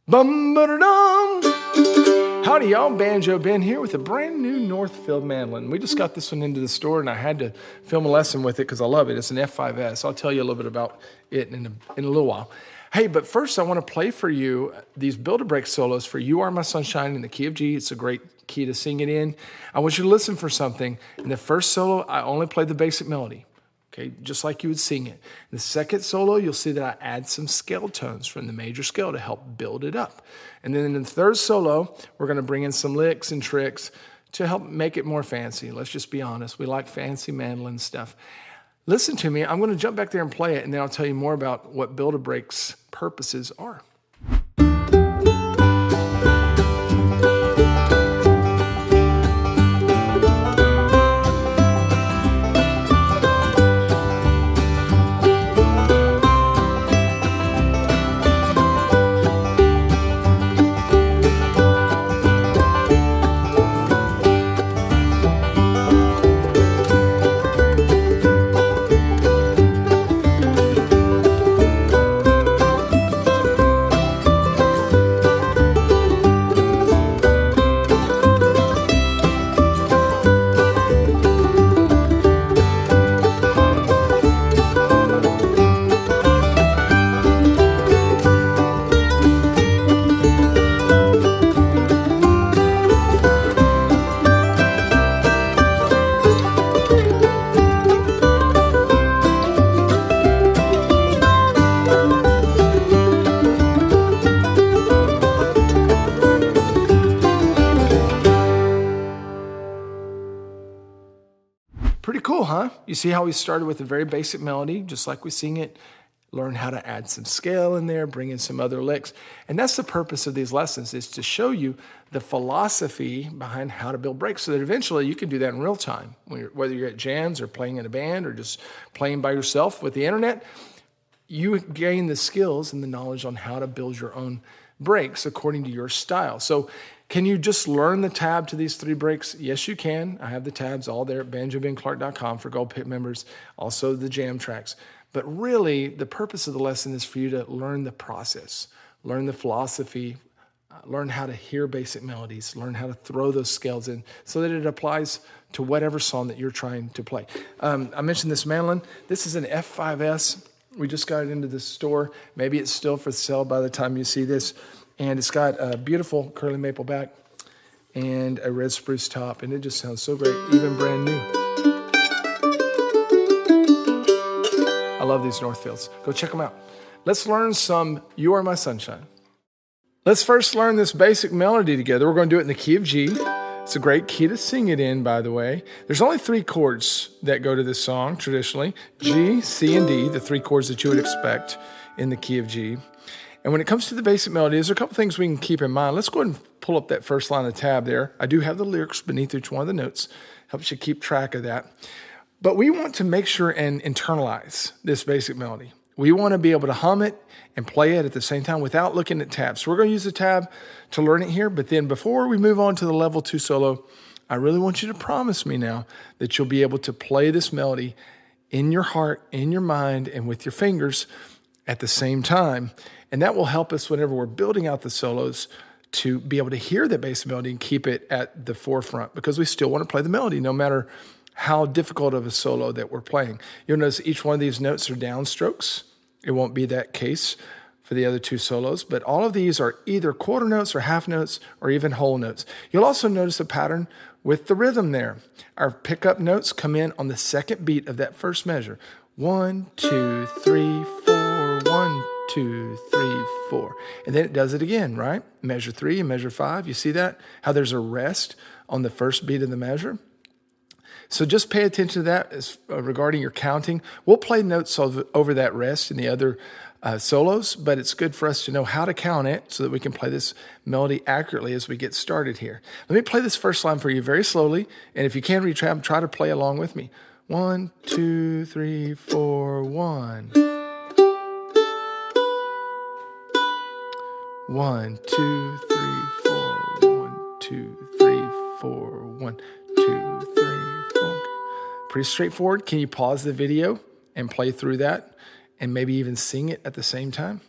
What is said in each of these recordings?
Bum-ba-da-dum. Howdy y'all, Banjo Ben here with a brand new Northfield mandolin. We just got this one into the store and I had to film a lesson with it because I love it. It's an F5S. I'll tell you a little bit about it in a little while. Hey, but first I want to play for you these Build-A-Break solos for You Are My Sunshine in the key of G. It's a great key to sing it in. I want you to listen for something. In the first solo, I only played the basic melody. Okay, just like you would sing it. In the second solo, you'll see that I add some scale tones from the major scale to help build it up. And then in the third solo, we're going to bring in some licks and tricks to help make it more fancy. Let's just be honest. We like fancy mandolin stuff. Listen to me. I'm going to jump back there and play it, and then I'll tell you more about what Build-A-Break's purposes are. Pretty cool, huh? You see how we started with a very basic melody, just like we sing it, learn how to add some scale in there, bring in some other licks. And that's the purpose of these lessons, is to show you the philosophy behind how to build breaks so that eventually you can do that in real time. Whether you're at jams or playing in a band or just playing by yourself with the internet, you gain the skills and the knowledge on how to build your own breaks according to your style. So can you just learn the tab to these 3 breaks? Yes, you can. I have the tabs all there at banjobenclark.com for Gold Pit members, also the jam tracks. But really, the purpose of the lesson is for you to learn the process, learn the philosophy, learn how to hear basic melodies, learn how to throw those scales in so that it applies to whatever song that you're trying to play. I mentioned this mandolin. This is an F5S. We just got it into the store. Maybe it's still for sale by the time you see this. And it's got a beautiful curly maple back and a red spruce top. And it just sounds so great, even brand new. I love these Northfields. Go check them out. Let's learn some You Are My Sunshine. Let's first learn this basic melody together. We're going to do it in the key of G. It's a great key to sing it in, by the way. There's only 3 chords that go to this song, traditionally. G, C, and D, the 3 chords that you would expect in the key of G. And when it comes to the basic melody, there's a couple things we can keep in mind. Let's go ahead and pull up that first line of the tab there. I do have the lyrics beneath each one of the notes. Helps you keep track of that. But we want to make sure and internalize this basic melody. We want to be able to hum it and play it at the same time without looking at tabs. So we're going to use the tab to learn it here. But then before we move on to the level 2 solo, I really want you to promise me now that you'll be able to play this melody in your heart, in your mind, and with your fingers at the same time. And that will help us whenever we're building out the solos to be able to hear the bass melody and keep it at the forefront, because we still want to play the melody no matter how difficult of a solo that we're playing. You'll notice each one of these notes are downstrokes. It won't be that case for the other 2 solos, but all of these are either quarter notes or half notes or even whole notes. You'll also notice a pattern with the rhythm there. Our pickup notes come in on the second beat of that first measure. 1, 2, 3, 4, 1, 2, 3, 4. And then it does it again, right? Measure 3 and measure 5. You see that? How there's a rest on the first beat of the measure. So just pay attention to that as regarding your counting. We'll play notes over that rest in the other solos, but it's good for us to know how to count it so that we can play this melody accurately as we get started here. Let me play this first line for you very slowly, and if you can read tab, try to play along with me. 1, 2, 3, 4, 1. 1, 2, 3, 4, 1, 2, 3, 4, 1, 2, 3, 4. Pretty straightforward. Can you pause the video and play through that and maybe even sing it at the same time?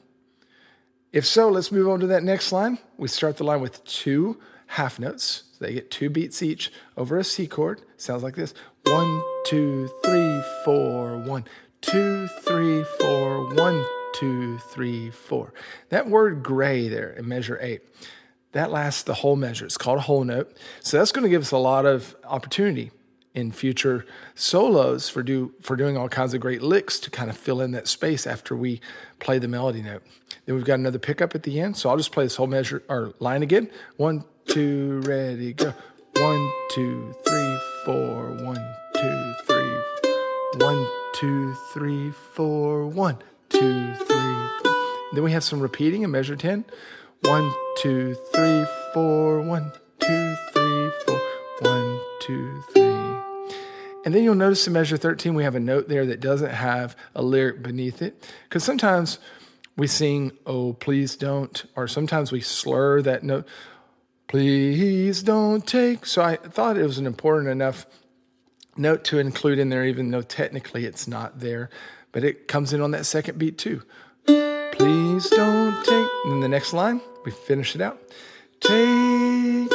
If so, let's move on to that next line. We start the line with 2 half notes. So they get 2 beats each over a C chord. Sounds like this. 1, 2, 3, 4, 1, 2, 3, 4, 1, 2, 3, 4. That word gray there in measure 8, that lasts the whole measure. It's called a whole note. So that's going to give us a lot of opportunity in future solos for doing all kinds of great licks to kind of fill in that space after we play the melody note. Then we've got another pickup at the end. So I'll just play this whole measure or line again. 1, 2, ready, go. 1, 2, 3, 4, 1, 2, 3, 1, 2, 3, 4, 1, 2, 3, 4. Then we have some repeating in measure 10. 1, 2, 3, 4, 1, 2, 3, 4, 1, 2, 3. And then you'll notice in measure 13, we have a note there that doesn't have a lyric beneath it. Because sometimes we sing, oh, please don't, or sometimes we slur that note, please don't take. So I thought it was an important enough note to include in there, even though technically it's not there. But it comes in on that second beat too. Please don't take. And then the next line, we finish it out. Take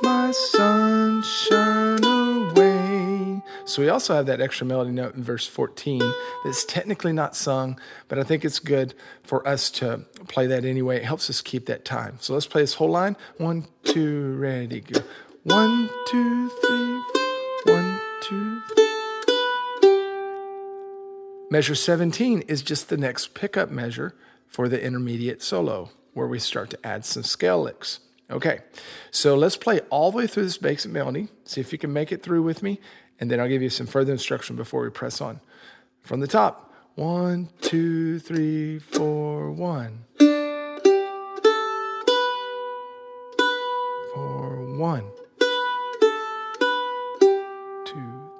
my sunshine away. So we also have that extra melody note in verse 14 that's technically not sung, but I think it's good for us to play that anyway. It helps us keep that time. So let's play this whole line. 1, 2, ready, go. 1, 2, 3, 1, 2, 3. Measure 17 is just the next pickup measure for the intermediate solo, where we start to add some scale licks. Okay, so let's play all the way through this basic melody. See if you can make it through with me, and then I'll give you some further instruction before we press on. From the top, 1, 2, 3, 4, 1. 4, 1. 2,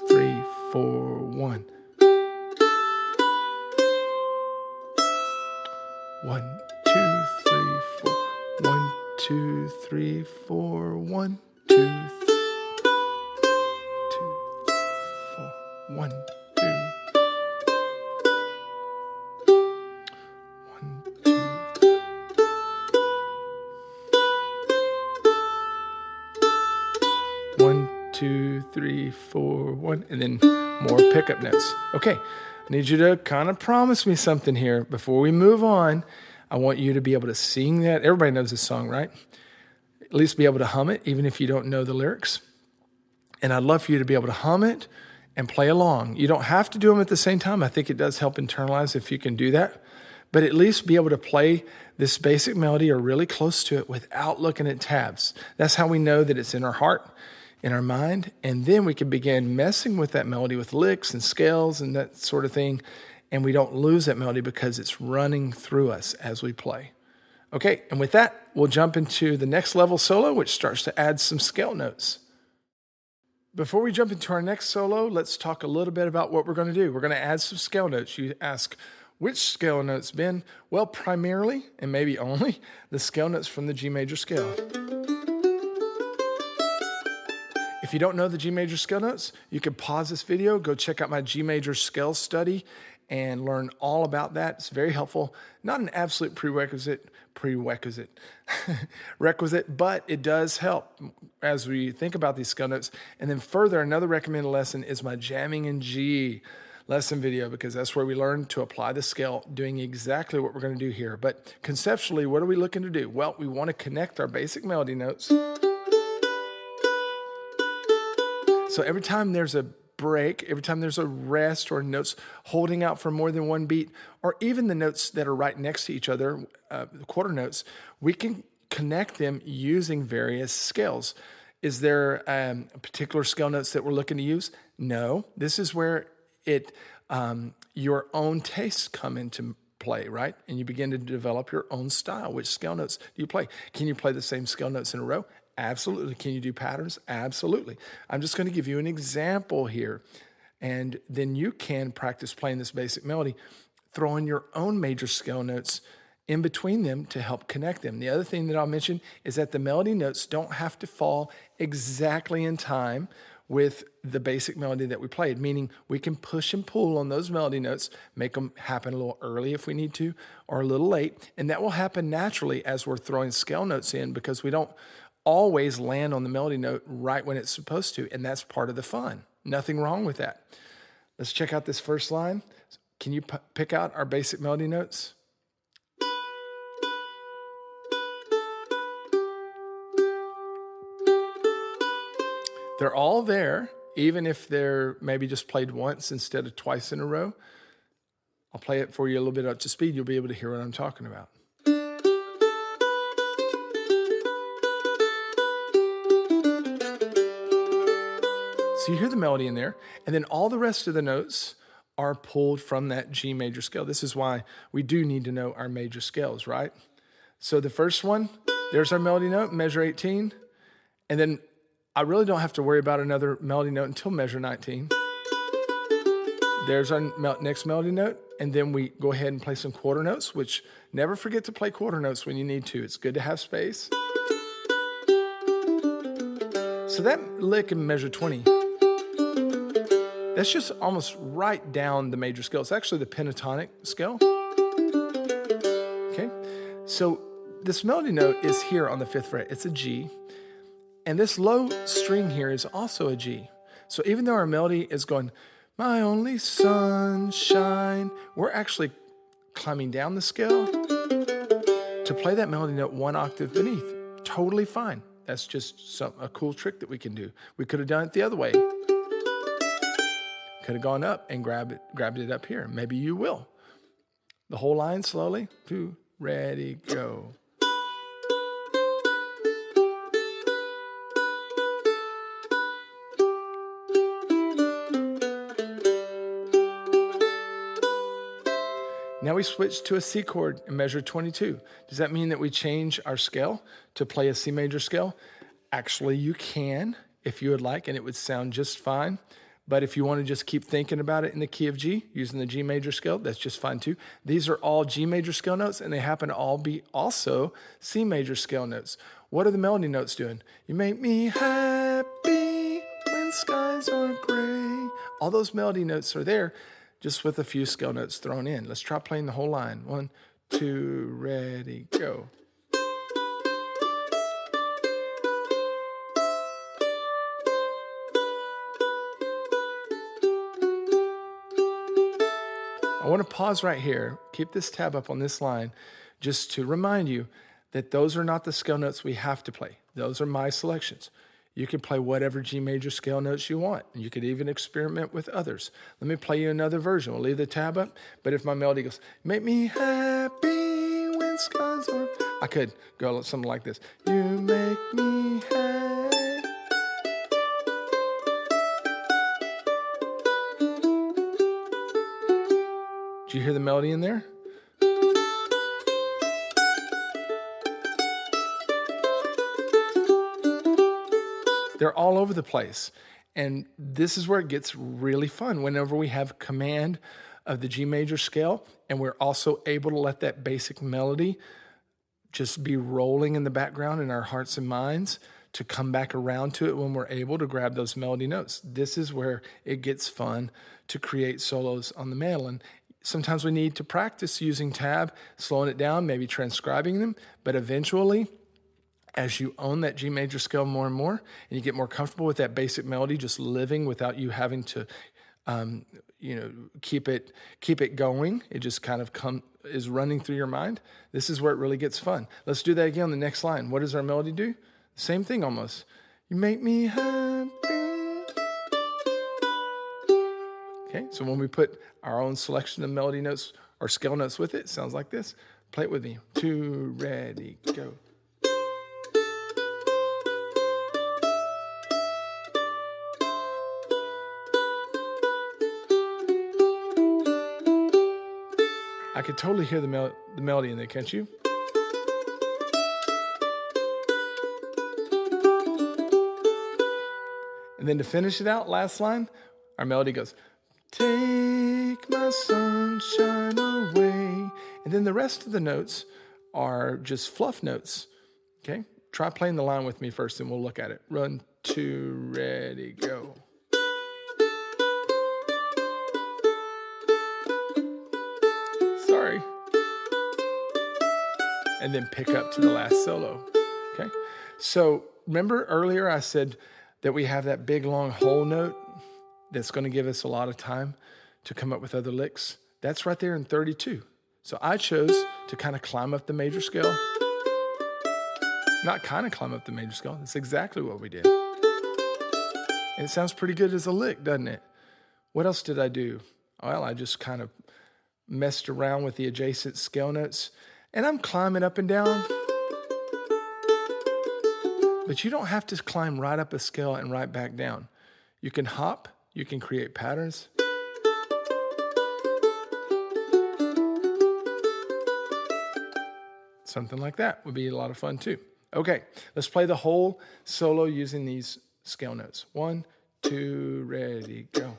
3, 4, 1. 1, 2, 3, 4. 1, 2, 3, 4. 1, 2, 3, 4. 1, 2. 1, 2. 1, 2, 3, 4, 1, and then more pickup notes. Okay, I need you to kind of promise me something here before we move on. I want you to be able to sing that. Everybody knows this song, right? At least be able to hum it, even if you don't know the lyrics. And I'd love for you to be able to hum it and play along. You don't have to do them at the same time. I think it does help internalize if you can do that. But at least be able to play this basic melody or really close to it without looking at tabs. That's how we know that it's in our heart, in our mind. And then we can begin messing with that melody with licks and scales and that sort of thing. And we don't lose that melody because it's running through us as we play. Okay, and with that, we'll jump into the next level solo, which starts to add some scale notes. Before we jump into our next solo, let's talk a little bit about what we're going to do. We're going to add some scale notes. You ask, which scale notes, Ben? Well, primarily, and maybe only, the scale notes from the G major scale. If you don't know the G major scale notes, you can pause this video, go check out my G major scale study, and learn all about that. It's very helpful. Not an absolute prerequisite, but it does help as we think about these scale notes. And then further, another recommended lesson is my jamming in G lesson video, because that's where we learn to apply the scale, doing exactly what we're going to do here. But conceptually, what are we looking to do? Well, we want to connect our basic melody notes. So every time there's a break, every time there's a rest or notes holding out for more than one beat, or even the notes that are right next to each other, the quarter notes, we can connect them using various scales. Is there particular scale notes that we're looking to use? No. This is where your own tastes come into play, right? And you begin to develop your own style. Which scale notes do you play? Can you play the same scale notes in a row? Absolutely. Can you do patterns? Absolutely. I'm just going to give you an example here, and then you can practice playing this basic melody, throw in your own major scale notes in between them to help connect them. The other thing that I'll mention is that the melody notes don't have to fall exactly in time with the basic melody that we played, meaning we can push and pull on those melody notes, make them happen a little early if we need to, or a little late. And that will happen naturally as we're throwing scale notes in, because we don't always land on the melody note right when it's supposed to. And that's part of the fun. Nothing wrong with that. Let's check out this first line. Can you pick out our basic melody notes? They're all there, even if they're maybe just played once instead of twice in a row. I'll play it for you a little bit up to speed. You'll be able to hear what I'm talking about. So you hear the melody in there, and then all the rest of the notes are pulled from that G major scale. This is why we do need to know our major scales, right? So the first one, there's our melody note, measure 18, and then I really don't have to worry about another melody note until measure 19. There's our next melody note, and then we go ahead and play some quarter notes, which never forget to play quarter notes when you need to. It's good to have space. So that lick in measure 20, that's just almost right down the major scale. It's actually the pentatonic scale. Okay, so this melody note is here on the 5th fret. It's a G. And this low string here is also a G. So even though our melody is going, my only sunshine, we're actually climbing down the scale to play that melody note one octave beneath. Totally fine. That's just a cool trick that we can do. We could have done it the other way. Could have gone up and grabbed it up here. Maybe you will. The whole line slowly. 2, ready, go. Now we switch to a C chord in measure 22. Does that mean that we change our scale to play a C major scale? Actually, you can if you would like, and it would sound just fine. But if you want to just keep thinking about it in the key of G, using the G major scale, that's just fine too. These are all G major scale notes, and they happen to all be also C major scale notes. What are the melody notes doing? You make me happy when skies are gray. All those melody notes are there, just with a few scale notes thrown in. Let's try playing the whole line. 1, 2, ready, go. I want to pause right here, keep this tab up on this line, just to remind you that those are not the scale notes we have to play. Those are my selections. You can play whatever G major scale notes you want, and you could even experiment with others. Let me play you another version. We'll leave the tab up, but if my melody goes, make me happy when skies are... I could go something like this. You make me happy. Do you hear the melody in there? They're all over the place. And this is where it gets really fun, whenever we have command of the G major scale, and we're also able to let that basic melody just be rolling in the background in our hearts and minds, to come back around to it when we're able to grab those melody notes. This is where it gets fun to create solos on the mandolin. Sometimes we need to practice using tab, slowing it down, maybe transcribing them, but eventually, as you own that G major scale more and more, and you get more comfortable with that basic melody just living without you having to, keep it going. It just kind of is running through your mind. This is where it really gets fun. Let's do that again on the next line. What does our melody do? Same thing almost. You make me happy. Okay, so when we put our own selection of melody notes or scale notes with it, it sounds like this. Play it with me. 2, ready, go. I could totally hear the melody in there, can't you? And then to finish it out, last line, our melody goes, take my sunshine away. And then the rest of the notes are just fluff notes, okay? Try playing the line with me first, and we'll look at it. 1, 2, ready, go. Sorry. And then pick up to the last solo. Okay? So remember earlier I said that we have that big long whole note that's going to give us a lot of time to come up with other licks? That's right there in 32. So I chose to kind of climb up the major scale. Not kind of climb up the major scale. That's exactly what we did. And it sounds pretty good as a lick, doesn't it? What else did I do? Well, I just kind of messed around with the adjacent scale notes. And I'm climbing up and down. But you don't have to climb right up a scale and right back down. You can hop. You can create patterns. Something like that would be a lot of fun too. Okay, let's play the whole solo using these scale notes. 1, 2, ready, go.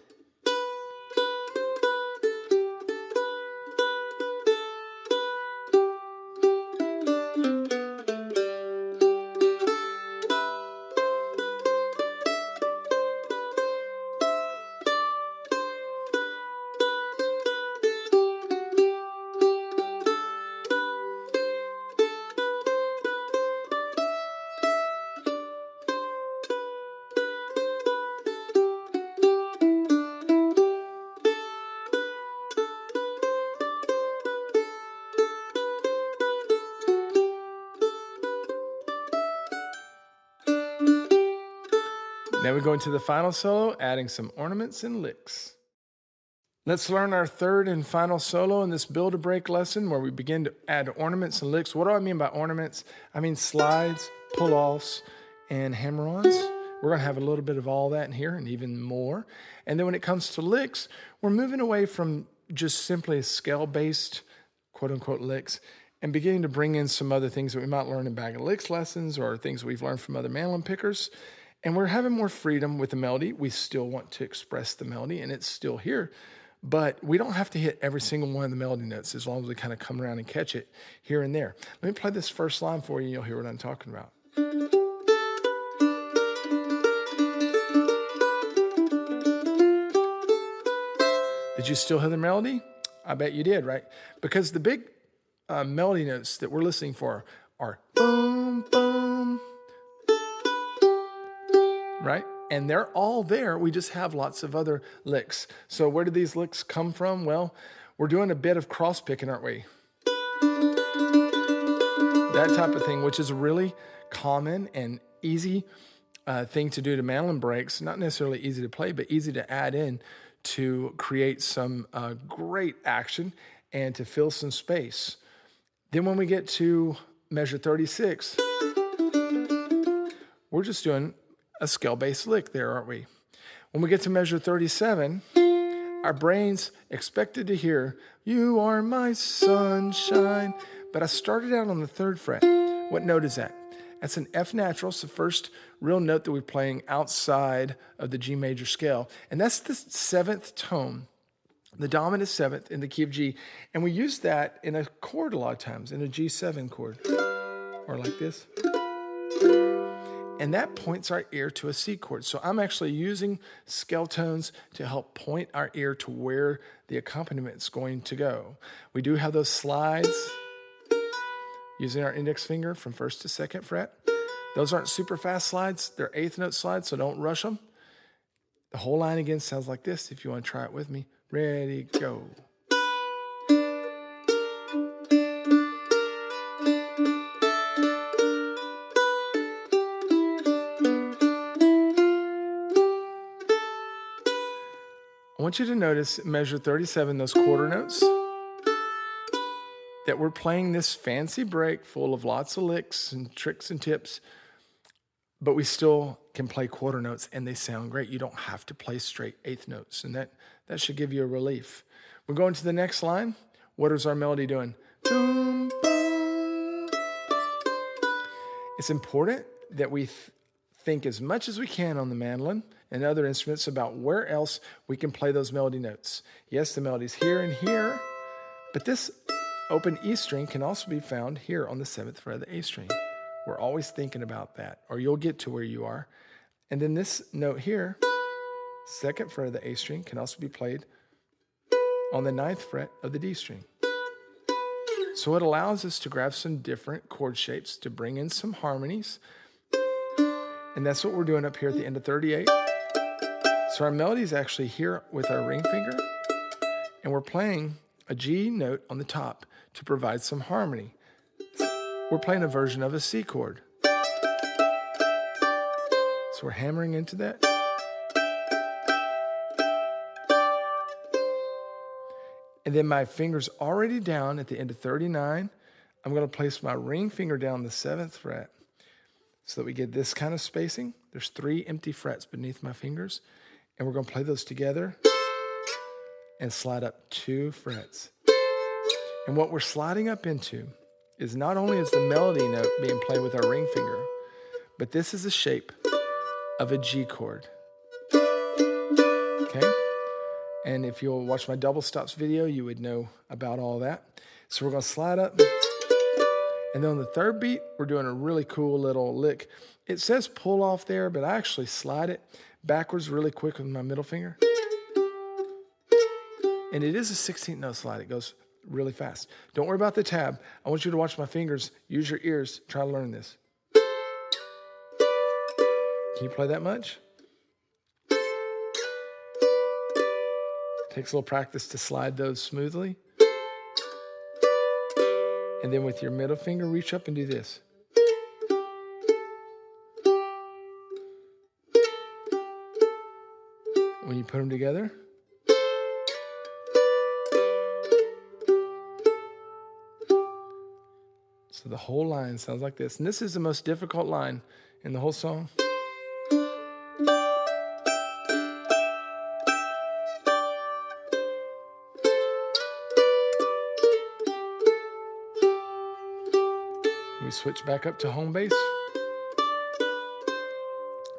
Now we go into the final solo, adding some ornaments and licks. Let's learn our third and final solo in this build-a-break lesson where we begin to add ornaments and licks. What do I mean by ornaments? I mean slides, pull-offs, and hammer-ons. We're going to have a little bit of all that in here and even more. And then when it comes to licks, we're moving away from just simply scale-based, quote-unquote, licks and beginning to bring in some other things that we might learn in Bag of Licks lessons or things we've learned from other mandolin pickers. And we're having more freedom with the melody. We still want to express the melody, and it's still here. But we don't have to hit every single one of the melody notes as long as we kind of come around and catch it here and there. Let me play this first line for you, and you'll hear what I'm talking about. Did you still hear the melody? I bet you did, right? Because the big melody notes that we're listening for are boom, boom, right? And they're all there. We just have lots of other licks. So where do these licks come from? Well, we're doing a bit of cross picking, aren't we? That type of thing, which is a really common and easy thing to do to mandolin breaks. Not necessarily easy to play, but easy to add in to create some great action and to fill some space. Then when we get to measure 36, we're just doing a scale-based lick there, aren't we? When we get to measure 37, our brain's expected to hear, "You are my sunshine." But I started out on the 3rd fret. What note is that? That's an F natural. It's the first real note that we're playing outside of the G major scale. And that's the 7th tone, the dominant 7th in the key of G. And we use that in a chord a lot of times, in a G7 chord, or like this. And that points our ear to a C chord. So I'm actually using scale tones to help point our ear to where the accompaniment is going to go. We do have those slides using our index finger from 1st to 2nd fret. Those aren't super fast slides. They're 8th note slides, so don't rush them. The whole line again sounds like this if you want to try it with me. Ready, go. I want you to notice measure 37, those quarter notes, that we're playing this fancy break full of lots of licks and tricks and tips, but we still can play quarter notes and they sound great. You don't have to play straight 8th notes, and that should give you a relief. We're going to the next line. What is our melody doing? Boom, boom. It's important that we think as much as we can on the mandolin and other instruments about where else we can play those melody notes. Yes, the melody's here and here, but this open E string can also be found here on the 7th fret of the A string. We're always thinking about that, or you'll get to where you are And then this note here, 2nd fret of the A string, can also be played on the 9th fret of the D string. So it allows us to grab some different chord shapes to bring in some harmonies. And that's what we're doing up here at the end of 38. So our melody is actually here with our ring finger, and we're playing a G note on the top to provide some harmony. We're playing a version of a C chord. So we're hammering into that. And then my finger's already down at the end of 39. I'm going to place my ring finger down the 7th fret so that we get this kind of spacing. There's 3 empty frets beneath my fingers, and we're going to play those together and slide up 2 frets. And what we're sliding up into is not only is the melody note being played with our ring finger, but this is a shape of a G chord. Okay? And if you'll watch my double stops video, you would know about all that. So we're going to slide up. And then on the 3rd beat, we're doing a really cool little lick. It says pull off there, but I actually slide it backwards really quick with my middle finger. And it is a 16th note slide. It goes really fast. Don't worry about the tab. I want you to watch my fingers. Use your ears. Try to learn this. Can you play that much? Takes a little practice to slide those smoothly. And then with your middle finger, reach up and do this. When you put them together, so the whole line sounds like this. And this is the most difficult line in the whole song. We switch back up to home base.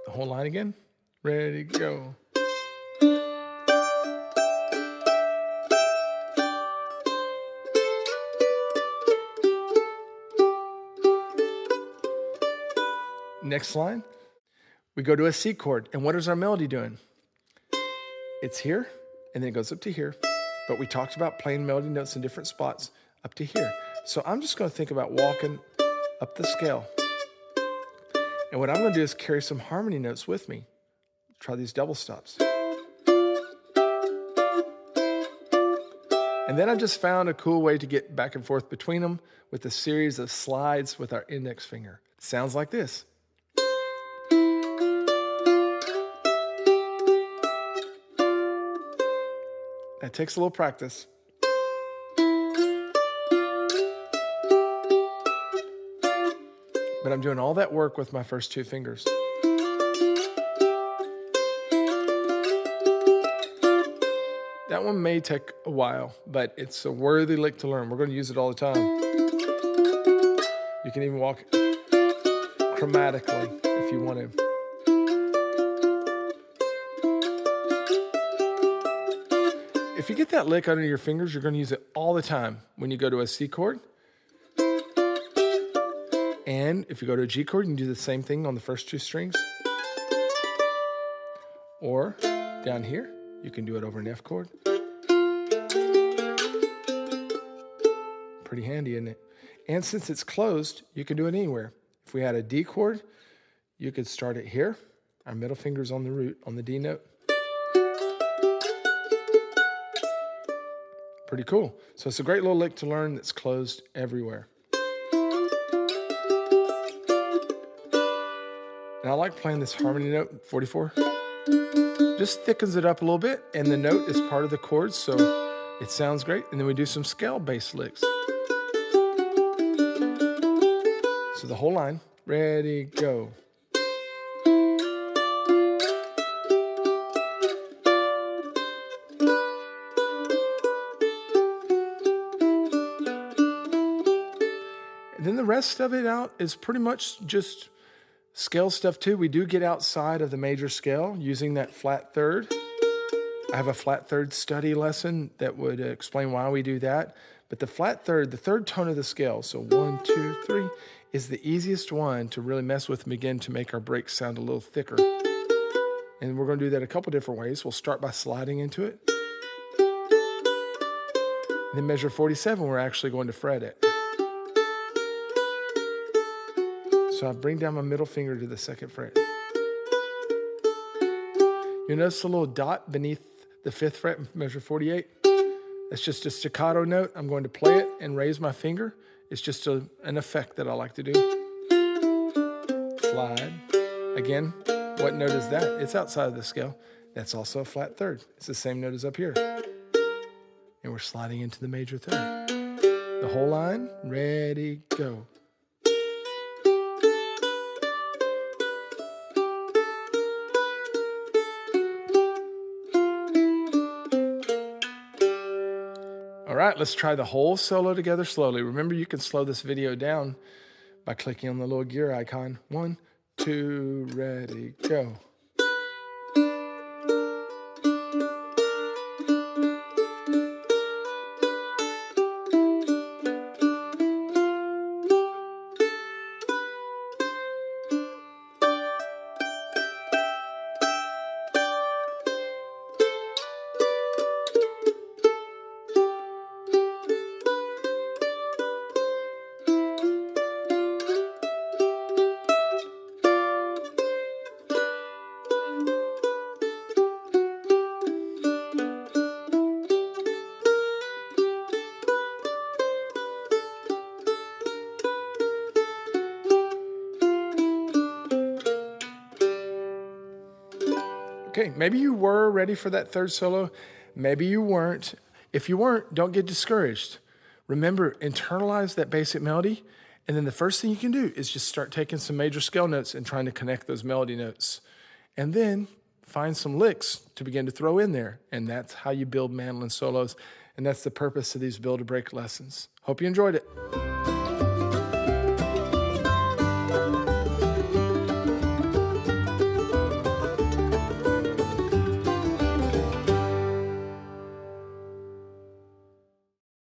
The whole line again. Ready, go. Next line, we go to a C chord. And what is our melody doing? It's here, and then it goes up to here. But we talked about playing melody notes in different spots up to here. So I'm just going to think about walking up the scale. And what I'm going to do is carry some harmony notes with me. Try these double stops. And then I just found a cool way to get back and forth between them with a series of slides with our index finger. Sounds like this. That takes a little practice. But I'm doing all that work with my first 2 fingers. That one may take a while, but it's a worthy lick to learn. We're going to use it all the time. You can even walk chromatically if you want to. If you get that lick under your fingers, you're going to use it all the time when you go to a C chord. And if you go to a G chord, you can do the same thing on the first 2 strings. Or down here, you can do it over an F chord. Pretty handy, isn't it? And since it's closed, you can do it anywhere. If we had a D chord, you could start it here. Our middle finger's on the root, on the D note. Pretty cool. So it's a great little lick to learn that's closed everywhere. And I like playing this harmony note, 44. Just thickens it up a little bit, and the note is part of the chord, so it sounds great. And then we do some scale-based licks. So the whole line, ready, go. And then the rest of it out is pretty much just scale stuff too. We do get outside of the major scale using that flat third. I have a flat third study lesson that would explain why we do that. But the flat third, the third tone of the scale, so 1, 2, 3, is the easiest one to really mess with and begin to make our breaks sound a little thicker. And we're going to do that a couple different ways. We'll start by sliding into it. And then measure 47, we're actually going to fret it. So I bring down my middle finger to the 2nd fret. You'll notice a little dot beneath the 5th fret in measure 48. That's just a staccato note. I'm going to play it and raise my finger. It's just an effect that I like to do. Slide. Again, what note is that? It's outside of the scale. That's also a flat 3rd. It's the same note as up here. And we're sliding into the major 3rd. The whole line, ready, go. All right, let's try the whole solo together slowly. Remember, you can slow this video down by clicking on the little gear icon. 1, 2, ready, go. Okay, maybe you were ready for that 3rd solo. Maybe you weren't. If you weren't, don't get discouraged. Remember, internalize that basic melody. And then the first thing you can do is just start taking some major scale notes and trying to connect those melody notes. And then find some licks to begin to throw in there. And that's how you build mandolin solos. And that's the purpose of these Build a Break lessons. Hope you enjoyed it.